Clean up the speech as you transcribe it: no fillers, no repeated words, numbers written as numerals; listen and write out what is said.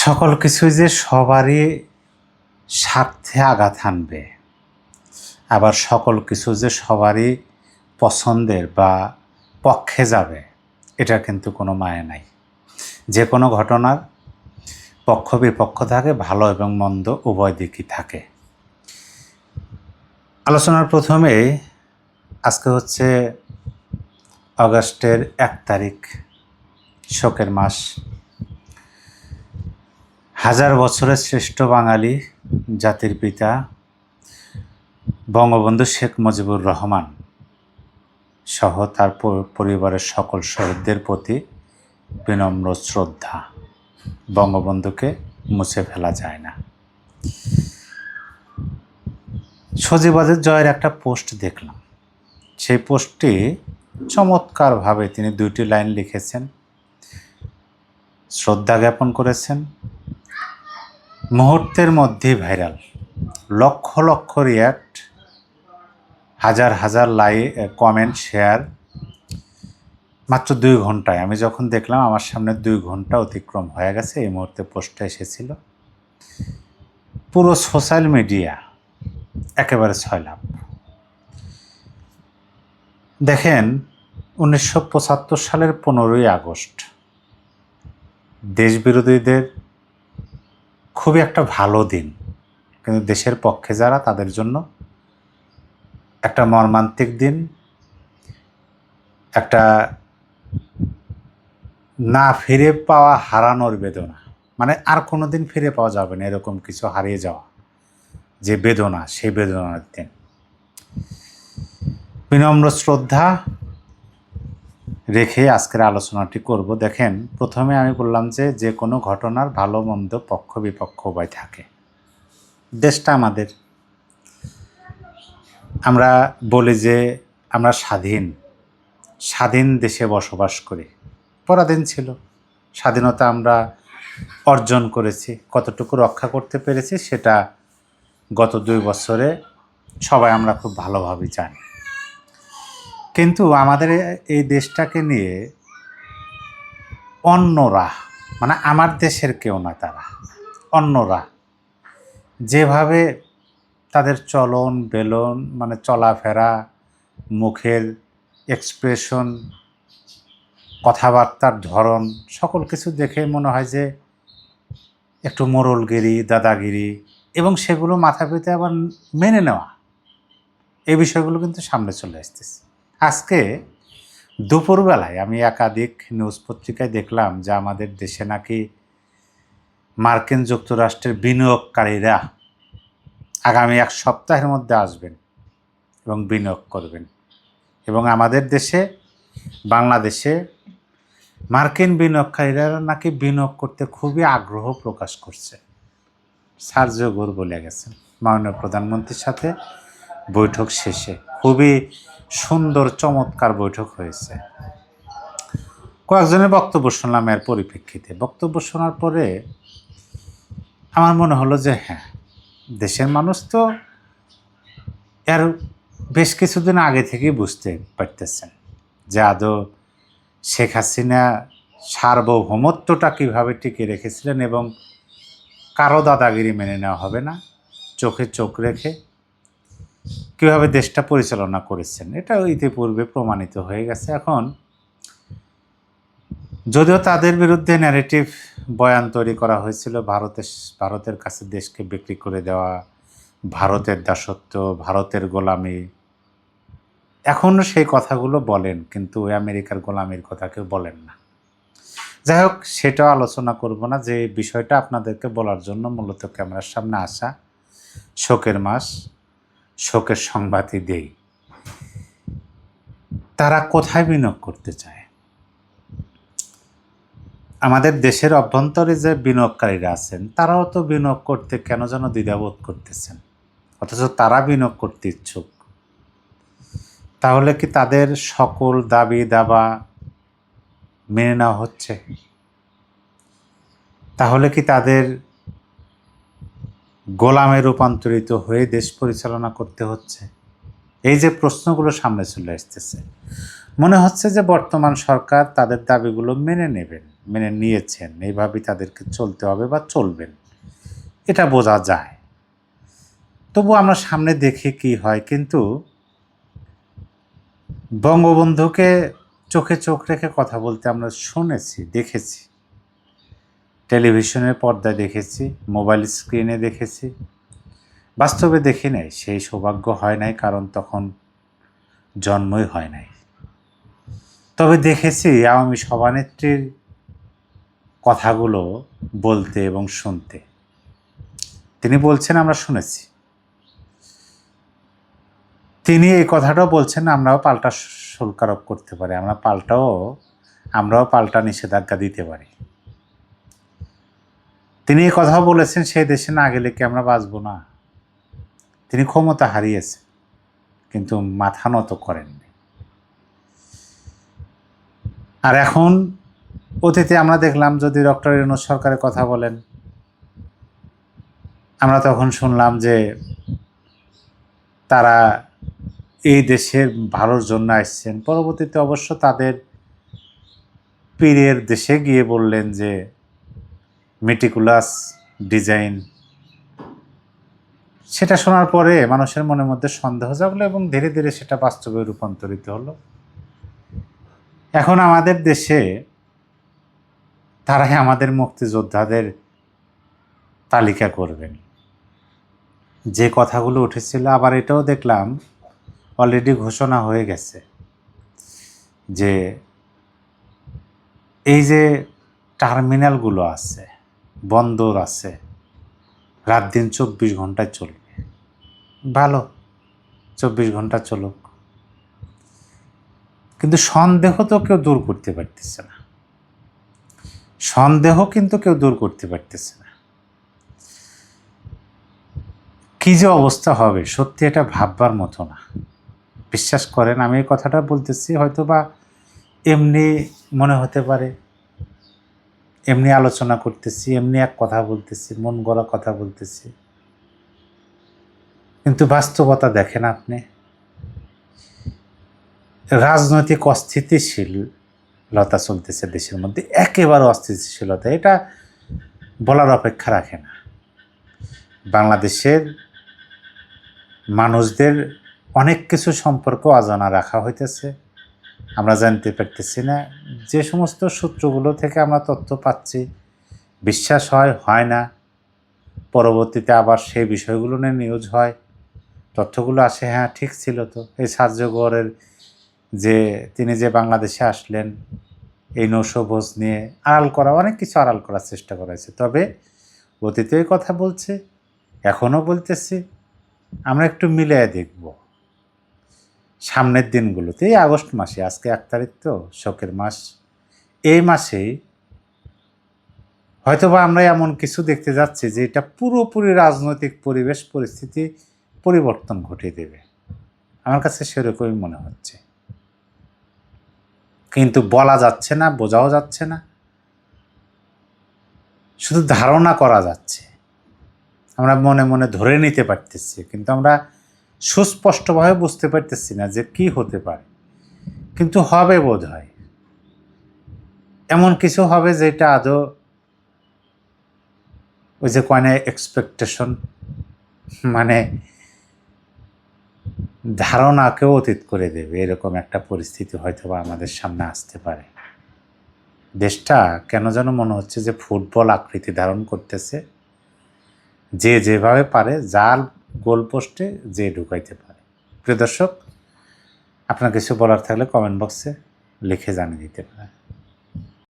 সকল কিছুই যে সবারই স্বার্থে আঘাত হানবে, আবার সকল কিছু যে সবারই পছন্দের বা পক্ষে যাবে, এটা কিন্তু কোনো মানে নাই। যে কোনো ঘটনার পক্ষ বিপক্ষ থাকে, ভালো এবং মন্দ উভয় দিকই থাকে। আলোচনার প্রথমে আজকে হচ্ছে আগস্টের 1 তারিখ, শোকের মাস। হাজার বছরের শ্রেষ্ঠ বাঙালি জাতির পিতা বঙ্গবন্ধু শেখ মুজিবুর রহমান সহ তার পরিবারের সকল শহীদদের প্রতি বিনম্র শ্রদ্ধা। বঙ্গবন্ধুকে মুছে ফেলা যায় না। সজীবাদের জয়ের একটা পোস্ট দেখলাম। সেই পোস্টটি চমৎকারভাবে তিনি 2টি লাইন লিখেছেন, শ্রদ্ধা জ্ঞাপন করেছেন। মুহূর্তের মধ্যেই ভাইরাল, লক্ষ লক্ষ রিয়াক্ট, হাজার হাজার কমেন্ট, শেয়ার। মাত্র 2 ঘন্টায়, আমি যখন দেখলাম আমার সামনে 2 ঘন্টা অতিক্রম হয়ে গেছে, এই মুহূর্তে পোস্টটা এসেছিল। পুরো সোশ্যাল মিডিয়া একেবারে ছয়লাভ। দেখেন, 1975 সালের 15ই আগস্ট দেশবিরোধীদের খুবই একটা ভালো দিন, কিন্তু দেশের পক্ষে যারা, তাদের জন্য একটা মর্মান্তিক দিন, একটা না ফিরে পাওয়া, হারানোর বেদনা। মানে আর কোনো দিন ফিরে পাওয়া যাবে না এরকম কিছু হারিয়ে যাওয়া, যে বেদনা, সেই বেদনার দিন। বিনম্র শ্রদ্ধা রেখে আজকের আলোচনাটি করব। দেখেন, প্রথমে আমি বললাম যে কোনো ঘটনার ভালো মন্দ পক্ষ বিপক্ষ উভয় থাকে। দেশটা আমাদের, আমরা বলি যে আমরা স্বাধীন দেশে বসবাস করি। পরাধীন ছিল, স্বাধীনতা আমরা অর্জন করেছি। কতটুকু রক্ষা করতে পেরেছি সেটা গত 2 বছরে সবাই আমরা খুব ভালোভাবে জানি। কিন্তু আমাদের এই দেশটাকে নিয়ে অন্যরা, মানে আমার দেশের কেউ না, তারা অন্যরা যেভাবে তাদের চলন বেলন, মানে চলাফেরা, মুখের এক্সপ্রেশন, কথাবার্তার ধরন, সকল কিছু দেখে মনে হয় যে একটু মোড়লগিরি, দাদাগিরি, এবং সেগুলো মাথা পেতে আবার মেনে নেওয়া, এই বিষয়গুলো কিন্তু সামনে চলে আসতেছে। আজকে দুপুরবেলায় আমি একাধিক নিউজ পত্রিকায় দেখলাম যে আমাদের দেশে নাকি মার্কিন যুক্তরাষ্ট্রের বিনিয়োগকারীরা আগামী 1 সপ্তাহের মধ্যে আসবেন এবং বিনিয়োগ করবেন, এবং আমাদের দেশে, বাংলাদেশে মার্কিন বিনিয়োগকারীরা নাকি বিনিয়োগ করতে খুবই আগ্রহ প্রকাশ করছে। সার্জিও গোর বলে গেছেন মাননীয় প্রধানমন্ত্রীর সাথে বৈঠক শেষে। খুবই সুন্দর চমৎকার বৈঠক হয়েছে। কয়েকজনের বক্তব্য শুনলাম এর পরিপ্রেক্ষিতে। বক্তব্য শোনার পরে আমার মনে হলো যে হ্যাঁ, দেশের মানুষ তো এর বেশ কিছুদিন আগে থেকেই বুঝতে পারতেছেন যে আদৌ শেখ হাসিনা সার্বভৌমত্বটা কীভাবে টিকে রেখেছিলেন এবং কারো দাদাগিরি মেনে নেওয়া হবে না, চোখে চোখ রেখে কীভাবে দেশটা পরিচালনা করেছেন, এটা ইতিপূর্বে প্রমাণিত হয়ে গেছে। এখন যদিও তাদের বিরুদ্ধে ন্যারেটিভ বয়ান তৈরি করা হয়েছিল, ভারতের কাছে দেশকে বিক্রি করে দেওয়া, ভারতের দাসত্ব, ভারতের গোলামি, এখনও সেই কথাগুলো বলেন, কিন্তু ওই আমেরিকার গোলামির কথা কেউ বলেন না। যাই হোক, সেটাও আলোচনা করব না। যে বিষয়টা আপনাদেরকে বলার জন্য মূলত ক্যামেরার সামনে আসা, শোকের মাস, শোকের সংবাদই দেই। তারা কোথায় বিনিয়োগ করতে চায়? আমাদের দেশের অভ্যন্তরে যে বিনিয়োগকারীরা আছেন, তারাও তো বিনিয়োগ করতে কেন যেন দ্বিধাবোধ করতেছেন, অথচ তারা বিনিয়োগ করতে ইচ্ছুক। তাহলে কি তাদের সকল দাবি দাবা মেনে নেওয়া হচ্ছে? তাহলে কি তাদের গোলামে রূপান্তরিত হয়ে দেশ পরিচালনা করতে হচ্ছে? এই যে প্রশ্নগুলো সামনে চলে আসতেছে, মনে হচ্ছে যে বর্তমান সরকার তাদের দাবিগুলো মেনে নেবেন, মেনে নিয়েছেন, এইভাবেই তাদেরকে চলতে হবে বা চলবেন, এটা বোঝা যায়। তবু আমরা সামনে দেখি কি হয়। কিন্তু বঙ্গবন্ধুকে চোখে চোখ রেখে কথা বলতে আমরা শুনেছি, দেখেছি, টেলিভিশনের পর্দায় দেখেছি, মোবাইল স্ক্রিনে দেখেছি, বাস্তবে দেখি নাই। সেই সৌভাগ্য হয় নাই, কারণ তখন জন্মই হয় নাই। তবে দেখেছি আওয়ামী সভানেত্রীর কথাগুলো বলতে এবং শুনতে। তিনি বলছেন, আমরা শুনেছি, তিনি এই কথাটাও বলছেন, আমরাও পাল্টা শুল্ক আরোপ করতে পারি, আমরাও পাল্টা নিষেধাজ্ঞা দিতে পারি। তিনি এই কথাও বলেছেন, সেই দেশে না গেলে কি আমরা বাঁচব না। তিনি ক্ষমতা হারিয়েছেন, কিন্তু মাথা নত করেননি। আর এখন অতীতে আমরা দেখলাম, যদি ডক্টর ইউনূস সরকারের কথা বলেন, আমরা তখন শুনলাম যে তারা এই দেশের ভালোর জন্য আসছেন। পরবর্তীতে অবশ্য তাদের পীরের দেশে গিয়ে বললেন যে মেটিকুলাস ডিজাইন। সেটা শোনার পরে মানুষের মনের মধ্যে সন্দেহ জাগলো এবং ধীরে ধীরে সেটা বাস্তবে রূপান্তরিত হলো। এখন আমাদের দেশে তারাই আমাদের মুক্তিযোদ্ধাদের তালিকা করবেন। যে কথাগুলো উঠেছিল, আবার এটাও দেখলাম অলরেডি ঘোষণা হয়ে গেছে যে এই যে টার্মিনালগুলো আছে, বন্দর আছে, রাত দিন 24 ঘন্টায় চলবে। ভালো, 24 ঘন্টা চলুক, কিন্তু সন্দেহ তো কেউ দূর করতে পারতেছে না। সন্দেহ কিন্তু কেউ দূর করতে পারতেছে না। কী যে অবস্থা হবে, সত্যি এটা ভাববার মতো না। বিশ্বাস করেন, আমি এই কথাটা বলতেছি, হয়তো বা এমনি মনে হতে পারে, এমনি আলোচনা করতেছি, এমনি এক কথা বলতেছি, মন গড়া কথা বলতেছি, কিন্তু বাস্তবতা দেখেন আপনি। রাজনৈতিক অস্থিতিশীলতা চলতেছে দেশের মধ্যে, একেবারে অস্থিতিশীলতা, এটা বলার অপেক্ষা রাখে না। বাংলাদেশের মানুষদের অনেক কিছু সম্পর্ক অজানা রাখা হইতেছে, আমরা জানতে পারতেছি না। যে সমস্ত সূত্রগুলো থেকে আমরা তথ্য পাচ্ছি, বিশ্বাস হয় না, পরবর্তীতে আবার সেই বিষয়গুলো নিয়ে নিউজ হয়, তথ্যগুলো আসে, হ্যাঁ ঠিক ছিল তো। এই সার্যগড়ের যে তিনি যে বাংলাদেশে আসলেন, এই নৌশোভোজ নিয়ে আড়াল করা, অনেক কিছু আড়াল করার চেষ্টা করা হয়েছে। তবে অতীতেই কথা বলছে, এখনও বলতেছি, আমরা একটু মিলিয়ে দেখব সামনের দিনগুলোতে। এই আগস্ট মাসে, আজকে 1 তারিখ তো, শোকের মাস, এই মাসেই হয়তোবা আমরা এমন কিছু দেখতে যাচ্ছি যে এটা পুরোপুরি রাজনৈতিক পরিবেশ পরিস্থিতি পরিবর্তন ঘটিয়ে দেবে। আমার কাছে সেরকমই মনে হচ্ছে, কিন্তু বলা যাচ্ছে না, বোঝাও যাচ্ছে না, শুধু ধারণা করা যাচ্ছে। আমরা মনে মনে ধরে নিতে পারতেছি, কিন্তু আমরা সুস্পষ্টভাবে বুঝতে পারতেছি না যে কি হতে পারে। কিন্তু হবে, বোধ হয় এমন কিছু হবে যেটা আদৌ ওই যে কয় না, এক্সপেকটেশন, মানে ধারণাকেও অতীত করে দেবে, এরকম একটা পরিস্থিতি হয়তো বা আমাদের সামনে আসতে পারে। দেশটা কেন যেন মনে হচ্ছে যে ফুটবল আকৃতি ধারণ করতেছে, যে যেভাবে পারে, যার গোলপোস্টে যে ঢুকাইতে পারে। প্রিয় দর্শক, আপনার কিছু বলার থাকলে কমেন্ট বক্সে লিখে জানিয়ে দিতে পারেন।